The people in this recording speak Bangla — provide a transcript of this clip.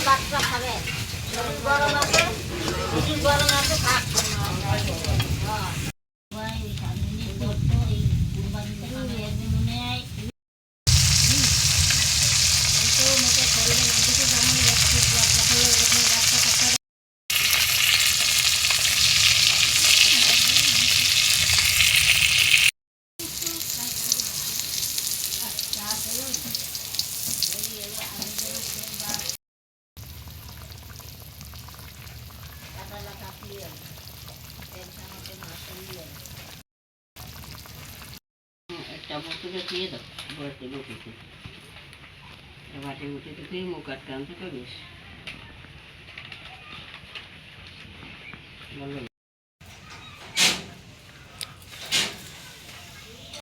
বাচ্চা খাবে গরম আছে গরম আছে থাক একটা বোতলে দিয়ে দাও বড়তে লুটিতে বাটি উঠিতে দিয়ে মুখ আটকে আনতে পারিস ভালো